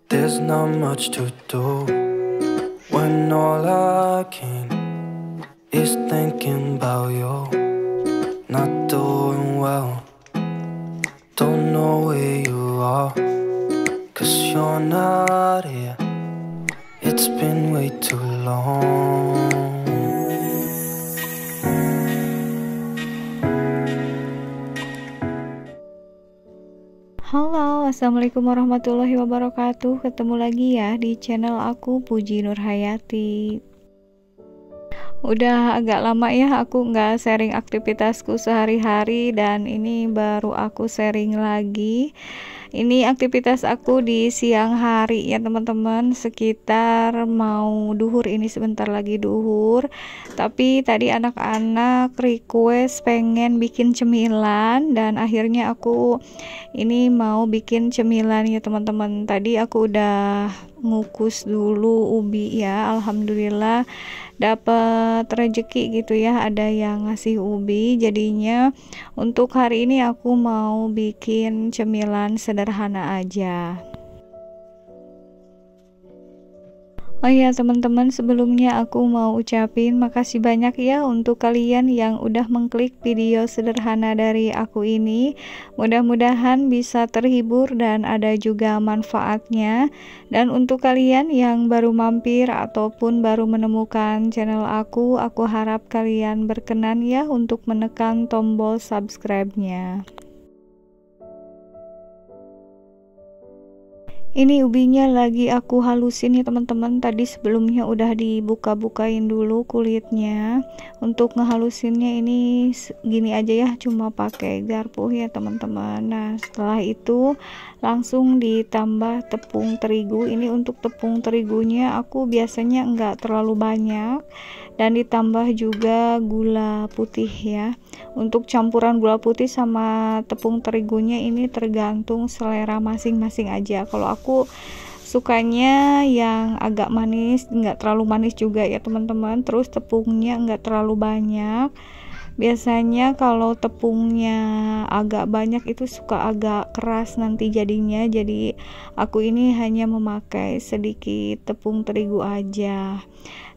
There's not much to do when all I can is thinking about you. Not doing well, don't know where you are, 'cause you're not here. It's been way too long. Halo, assalamualaikum warahmatullahi wabarakatuh. Ketemu lagi ya di channel aku, Puji Nurhayati. Udah agak lama ya aku nggak sharing aktivitasku sehari-hari, dan ini baru aku sharing lagi. Ini aktivitas aku di siang hari ya teman-teman, sekitar mau duhur, ini sebentar lagi duhur. Tapi tadi anak-anak request pengen bikin cemilan, dan akhirnya aku ini mau bikin cemilan ya teman-teman. Tadi aku udah ngukus dulu ubi ya, alhamdulillah dapat rezeki gitu ya, ada yang ngasih ubi. Jadinya untuk hari ini aku mau bikin cemilan sederhana aja. Oh ya teman-teman, sebelumnya aku mau ucapin makasih banyak ya untuk kalian yang udah mengklik video sederhana dari aku ini. Mudah-mudahan bisa terhibur dan ada juga manfaatnya. Dan untuk kalian yang baru mampir ataupun baru menemukan channel aku harap kalian berkenan ya untuk menekan tombol subscribe-nya. Ini ubinya lagi aku halusin ya teman-teman. Tadi sebelumnya udah dibuka-bukain dulu kulitnya. Untuk ngehalusinnya ini gini aja ya, cuma pakai garpu ya teman-teman. Nah setelah itu langsung ditambah tepung terigu. Ini untuk tepung terigunya aku biasanya enggak terlalu banyak, dan ditambah juga gula putih ya. Untuk campuran gula putih sama tepung terigunya ini tergantung selera masing-masing aja. Kalau aku sukanya yang agak manis, nggak terlalu manis juga ya teman-teman. Terus tepungnya nggak terlalu banyak. Biasanya kalau tepungnya agak banyak itu suka agak keras nanti jadinya. Jadi aku ini hanya memakai sedikit tepung terigu aja.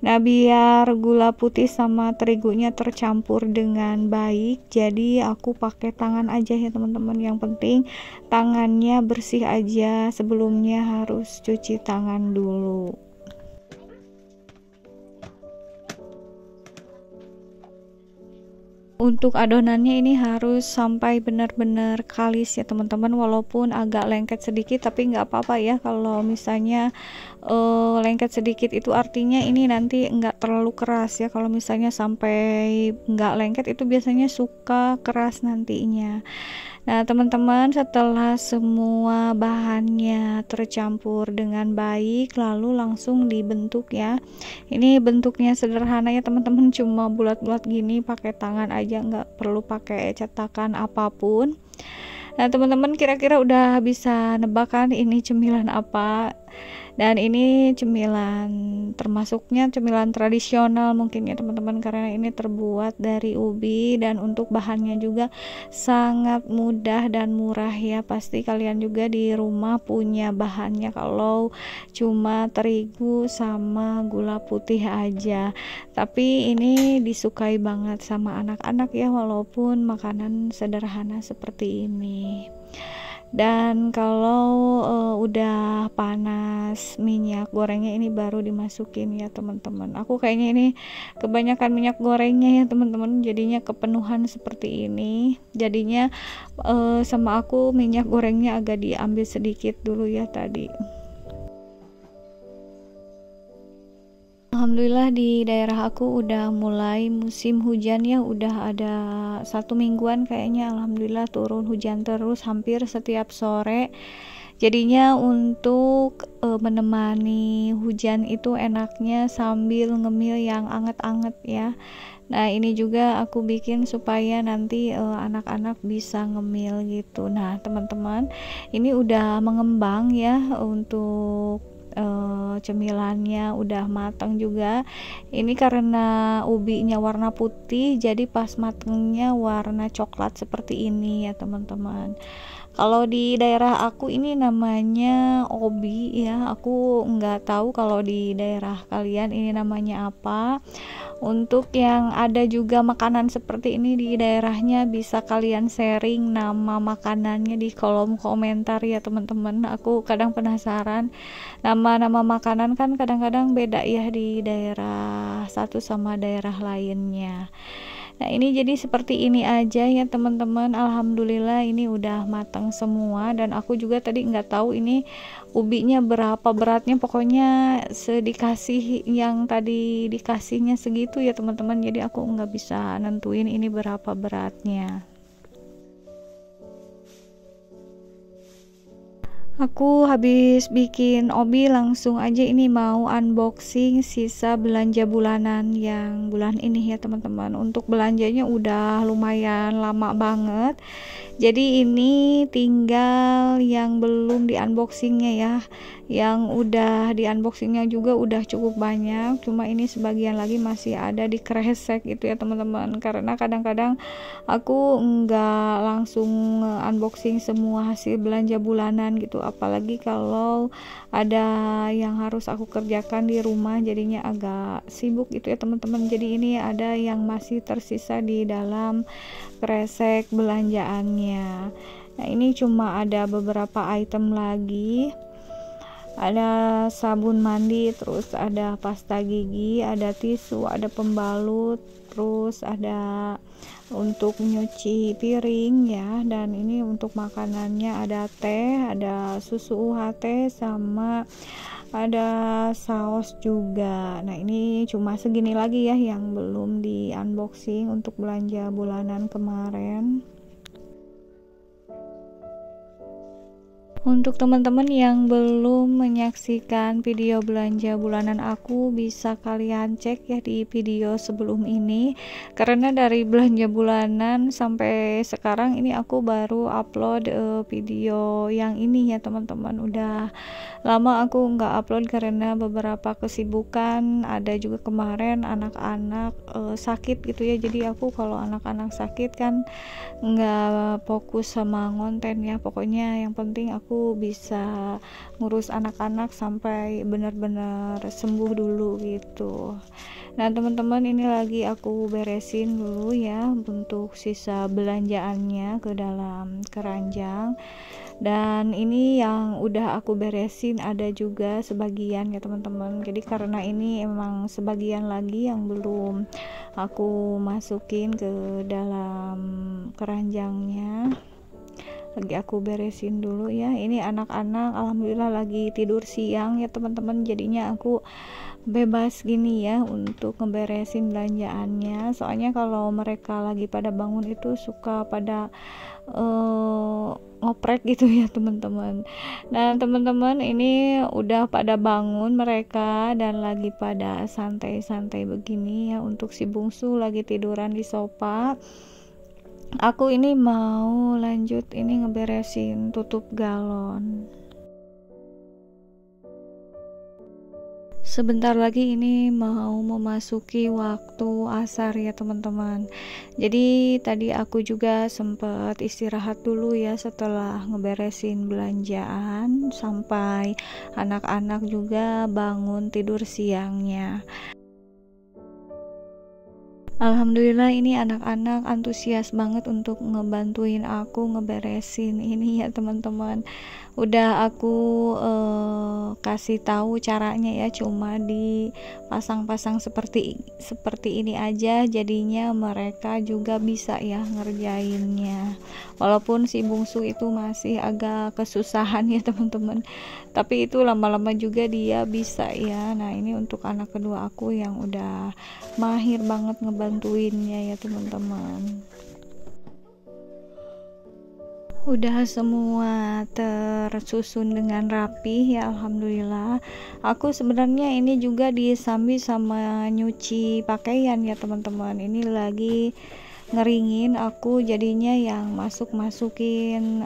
Nah biar gula putih sama terigunya tercampur dengan baik, jadi aku pakai tangan aja ya teman-teman. Yang penting tangannya bersih aja, sebelumnya harus cuci tangan dulu. Untuk adonannya ini harus sampai benar-benar kalis ya teman-teman, walaupun agak lengket sedikit tapi nggak apa-apa ya. Kalau misalnya lengket sedikit itu artinya ini nanti nggak terlalu keras ya. Kalau misalnya sampai nggak lengket itu biasanya suka keras nantinya. Nah teman-teman, setelah semua bahannya tercampur dengan baik, lalu langsung dibentuk ya. Ini bentuknya sederhana ya teman-teman, cuma bulat-bulat gini, pakai tangan aja, nggak perlu pakai cetakan apapun. Nah teman-teman, kira-kira udah bisa nebak kan ini cemilan apa? Dan ini cemilan, termasuknya cemilan tradisional mungkin ya teman-teman, karena ini terbuat dari ubi, dan untuk bahannya juga sangat mudah dan murah ya. Pasti kalian juga di rumah punya bahannya kalau cuma terigu sama gula putih aja. Tapi ini disukai banget sama anak-anak ya, walaupun makanan sederhana seperti ini. Dan kalau udah panas minyak gorengnya, ini baru dimasukin ya teman-teman. Aku kayaknya ini kebanyakan minyak gorengnya ya teman-teman, jadinya kepenuhan seperti ini. Jadinya sama aku minyak gorengnya agak diambil sedikit dulu ya tadi. Alhamdulillah di daerah aku udah mulai musim hujan ya, udah ada 1 mingguan kayaknya alhamdulillah turun hujan terus hampir setiap sore. Jadinya untuk menemani hujan itu enaknya sambil ngemil yang anget-anget ya. Nah ini juga aku bikin supaya nanti anak-anak bisa ngemil gitu. Nah teman-teman, ini udah mengembang ya untuk cemilannya, udah matang juga. Ini karena ubinya warna putih, jadi pas matangnya warna coklat seperti ini ya teman-teman. Kalau di daerah aku ini namanya obi ya, aku nggak tahu kalau di daerah kalian ini namanya apa. Untuk yang ada juga makanan seperti ini di daerahnya, bisa kalian sharing nama makanannya di kolom komentar ya teman-teman. Aku kadang penasaran, nama-nama makanan kan kadang-kadang beda ya di daerah satu sama daerah lainnya. Nah ini jadi seperti ini aja ya teman-teman. Alhamdulillah ini udah matang semua, dan aku juga tadi nggak tahu ini ubinya berapa beratnya, pokoknya sedikasih yang tadi dikasihnya segitu ya teman-teman, jadi aku nggak bisa nentuin ini berapa beratnya. Aku habis bikin obi langsung aja ini mau unboxing sisa belanja bulanan yang bulan ini ya teman-teman. Untuk belanjanya udah lumayan lama banget, jadi ini tinggal yang belum di unboxingnya ya. Yang udah di unboxingnya juga udah cukup banyak, cuma ini sebagian lagi masih ada di kresek itu ya teman-teman, karena kadang-kadang aku nggak langsung unboxing semua hasil belanja bulanan gitu, apalagi kalau ada yang harus aku kerjakan di rumah, jadinya agak sibuk gitu ya teman-teman. Jadi ini ada yang masih tersisa di dalam kresek belanjaannya. Nah ini cuma ada beberapa item lagi, ada sabun mandi, terus ada pasta gigi, ada tisu, ada pembalut, terus ada untuk nyuci piring ya, dan ini untuk makanannya ada teh, ada susu UHT, sama ada saus juga. Nah ini cuma segini lagi ya yang belum di unboxing untuk belanja bulanan kemarin. Untuk teman-teman yang belum menyaksikan video belanja bulanan aku, bisa kalian cek ya di video sebelum ini, karena dari belanja bulanan sampai sekarang ini aku baru upload video yang ini ya teman-teman. Udah lama aku nggak upload karena beberapa kesibukan, ada juga kemarin anak-anak sakit gitu ya, jadi aku kalau anak-anak sakit kan nggak fokus sama konten ya. Pokoknya yang penting aku bisa ngurus anak-anak sampai benar-benar sembuh dulu gitu. Nah teman-teman, ini lagi aku beresin dulu ya untuk sisa belanjaannya ke dalam keranjang, dan ini yang udah aku beresin ada juga sebagian ya teman-teman. Jadi karena ini emang sebagian lagi yang belum aku masukin ke dalam keranjangnya, lagi aku beresin dulu ya. Ini anak-anak alhamdulillah lagi tidur siang ya teman-teman, jadinya aku bebas gini ya untuk ngeberesin belanjaannya. Soalnya kalau mereka lagi pada bangun itu suka pada ngoprek gitu ya teman-teman. Nah teman-teman, ini udah pada bangun mereka dan lagi pada santai-santai begini ya. Untuk si bungsu lagi tiduran di sofa. Aku ini mau lanjut ini ngeberesin tutup galon. Sebentar lagi ini mau memasuki waktu asar ya teman-teman. Jadi tadi aku juga sempat istirahat dulu ya setelah ngeberesin belanjaan, sampai anak-anak juga bangun tidur siangnya. Alhamdulillah ini anak-anak antusias banget untuk ngebantuin aku ngeberesin ini ya teman-teman. Udah aku kasih tahu caranya ya, cuma dipasang-pasang seperti ini aja, jadinya mereka juga bisa ya ngerjainnya. Walaupun si bungsu itu masih agak kesusahan ya teman-teman, tapi itu lama-lama juga dia bisa ya. Nah ini untuk anak kedua aku yang udah mahir banget ngebantuinnya ya teman-teman. Udah semua tersusun dengan rapi ya alhamdulillah. Aku sebenarnya ini juga disambi sama nyuci pakaian ya teman-teman. Ini lagi ngeringin aku, jadinya yang masukin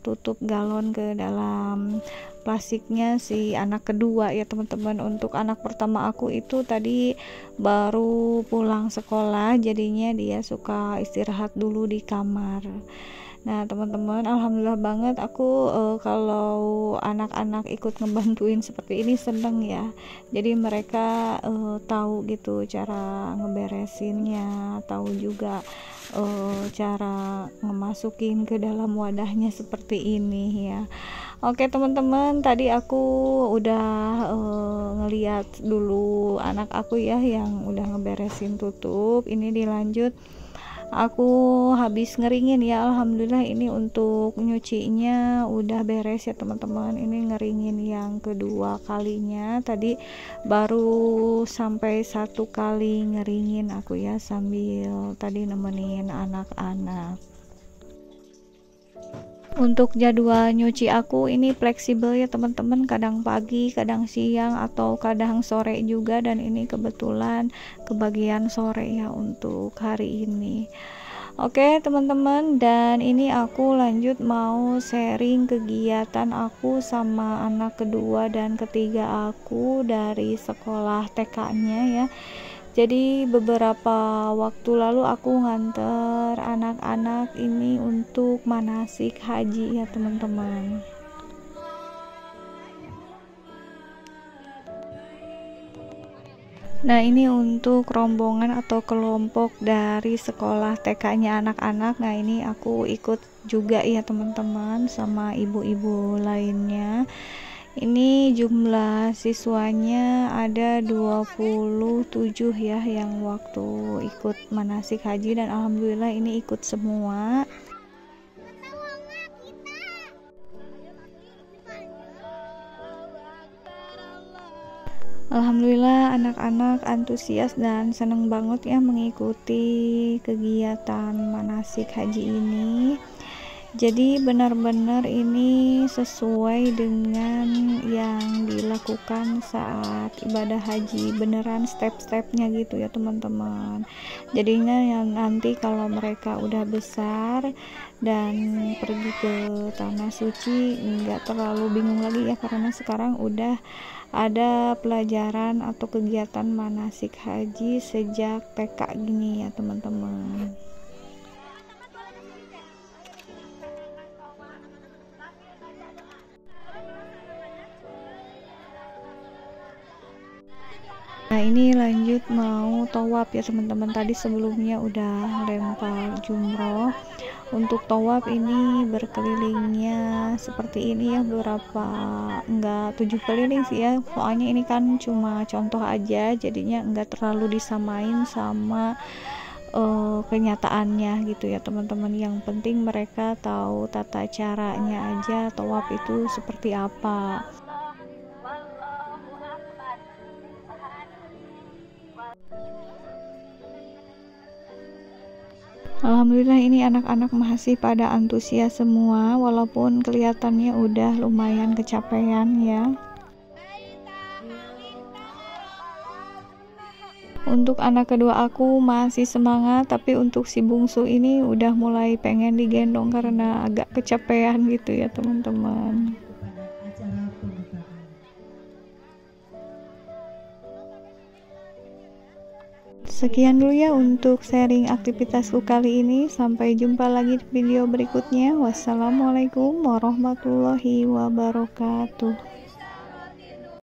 tutup galon ke dalam plastiknya si anak kedua ya teman-teman. Untuk anak pertama aku itu tadi baru pulang sekolah, jadinya dia suka istirahat dulu di kamar. Nah teman-teman, alhamdulillah banget aku kalau anak-anak ikut ngebantuin seperti ini seneng ya. Jadi mereka tahu gitu cara ngeberesinnya, tahu juga cara ngemasukin ke dalam wadahnya seperti ini ya. Oke teman-teman, tadi aku udah ngeliat dulu anak aku ya yang udah ngeberesin tutup. Ini dilanjut, aku habis ngeringin ya, alhamdulillah ini untuk nyucinya udah beres ya teman-teman. Ini ngeringin yang kedua kalinya, tadi baru sampai 1 kali ngeringin aku ya, sambil tadi nemenin anak-anak. Untuk jadwal nyuci aku ini fleksibel ya teman-teman, kadang pagi, kadang siang, atau kadang sore juga, dan ini kebetulan kebagian sore ya untuk hari ini. Oke teman-teman, dan ini aku lanjut mau sharing kegiatan aku sama anak kedua dan ketiga aku dari sekolah TK-nya ya. Jadi beberapa waktu lalu aku nganter anak-anak ini untuk manasik haji ya teman-teman. Nah ini untuk rombongan atau kelompok dari sekolah TK-nya anak-anak. Nah ini aku ikut juga ya teman-teman sama ibu-ibu lainnya. Ini jumlah siswanya ada 27 ya yang waktu ikut manasik haji, dan alhamdulillah ini ikut semua. Alhamdulillah anak-anak antusias dan seneng banget ya mengikuti kegiatan manasik haji ini. Jadi benar-benar ini sesuai dengan yang dilakukan saat ibadah haji, beneran step-stepnya gitu ya teman-teman. Jadinya yang nanti kalau mereka udah besar dan pergi ke tanah suci nggak terlalu bingung lagi ya, karena sekarang udah ada pelajaran atau kegiatan manasik haji sejak TK gini ya teman-teman. Nah ini lanjut mau tawaf ya teman-teman. Tadi sebelumnya udah lempar jumroh. Untuk tawaf ini berkelilingnya seperti ini ya, beberapa enggak 7 keliling sih ya, soalnya ini kan cuma contoh aja, jadinya enggak terlalu disamain sama kenyataannya gitu ya teman-teman. Yang penting mereka tahu tata caranya aja tawaf itu seperti apa. Alhamdulillah ini anak-anak masih pada antusias semua, walaupun kelihatannya udah lumayan kecapean ya. Untuk anak kedua aku masih semangat, tapi untuk si bungsu ini udah mulai pengen digendong karena agak kecapean gitu ya teman-teman. Sekian dulu ya untuk sharing aktivitasku kali ini. Sampai jumpa lagi di video berikutnya. Wassalamualaikum warahmatullahi wabarakatuh.